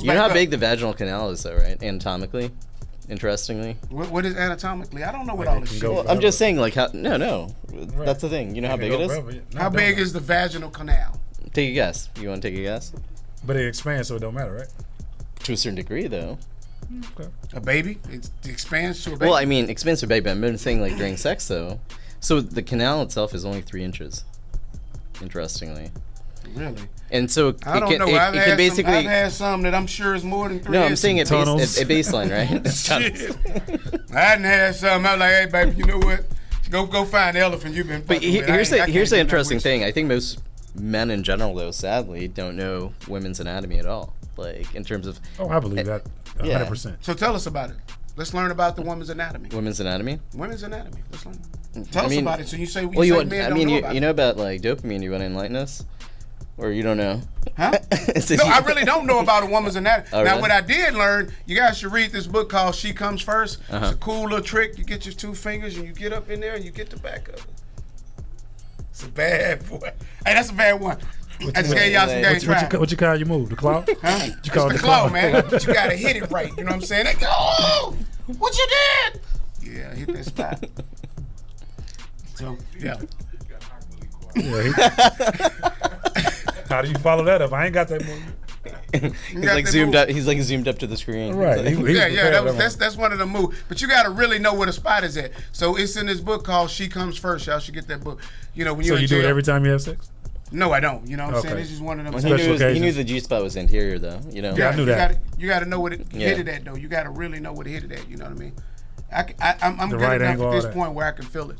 You know how big the vaginal canal is, though, right? Anatomically, interestingly. What is anatomically? I don't know what all this shit. Well, I'm just saying, like, how? No, that's the thing. You know how big it is? How big is the vaginal canal? Take a guess. You want to take a guess? But it expands, so it don't matter, right? To a certain degree, though. Okay. A baby? It expands to a baby? Well, I mean, expands to a baby. I'm saying, like, during sex, though. So the canal itself is only 3 inches. Interestingly. Really? And so I don't know. I've had some that I'm sure is more than 3 inches. No, I'm saying a baseline, right? It's tunnels. I hadn't had some. I was like, hey, baby, you know what? Go find the elephant you've been fucking with. Here's the interesting thing. I think most men in general, though, sadly, don't know women's anatomy at all. Like, in terms of... Oh, I believe that 100%. Yeah. So tell us about it. Let's learn about the woman's anatomy. Women's anatomy? Women's anatomy. Let's learn. Tell us about it. So you say men you don't know about, like, dopamine. You want to enlighten us? Or you don't know? Huh? No, I really don't know about a woman's anatomy. Oh, now, really? what I did learn, you guys should read this book called She Comes First. It's a cool little trick. You get your 2 fingers and you get up in there and you get the back of it. It's a bad boy. Hey, that's a bad one. I just gave y'all some game try. What you call your move? The claw? Huh? It's the claw, man. But you gotta hit it right. You know what I'm saying? They go, oh, what you did? Yeah, hit that spot. So, yeah. How do you follow that up? I ain't got that move. He's like zoomed up to the screen. Right. That's one of the moves. But you got to really know where the spot is at. So it's in this book called She Comes First. Y'all should get that book. You know, when so you do it every time you have sex? No, I don't. You know what I'm saying? It's just one of them. Well, he knew the G spot was anterior, though. You know. Yeah, I knew that. You got to know what it hit it at, though. You got to really know what it hit it at. You know what I mean? I'm good right enough at this point where I can feel it.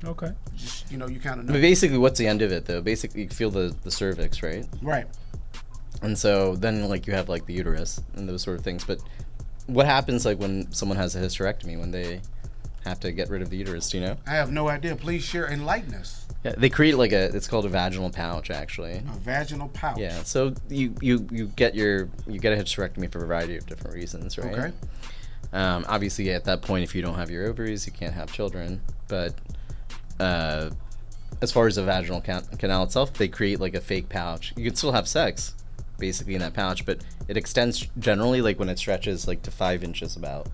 Okay. Just, you know, you kind of know. But basically, what's the end of it, though? Basically, you feel the cervix, right? Right. And so then, like, you have, like, the uterus and those sort of things. But what happens, like, when someone has a hysterectomy, when they have to get rid of the uterus, do you know? I have no idea. Please share, enlighten us. Yeah, they create, like, it's called a vaginal pouch, actually. A vaginal pouch. Yeah, so you get a hysterectomy for a variety of different reasons, right? Okay. Obviously, at that point, if you don't have your ovaries, you can't have children. But as far as the vaginal canal itself, they create, like, a fake pouch. You can still have sex, basically, in that pouch, but it extends generally, like, when it stretches, like, to 5 inches about.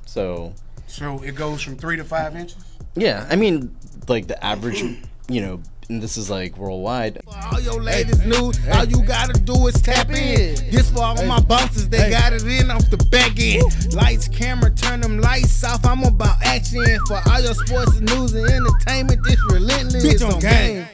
So it goes from 3 to 5 inches? Yeah, I mean, like, the average, you know, and this is, like, worldwide. For all your ladies new, all you gotta do is tap in. This for all my bosses, they got it in off the back end. Lights, camera, turn them lights off, I'm about action. For all your sports and news and entertainment, this relentless. Bitch on game.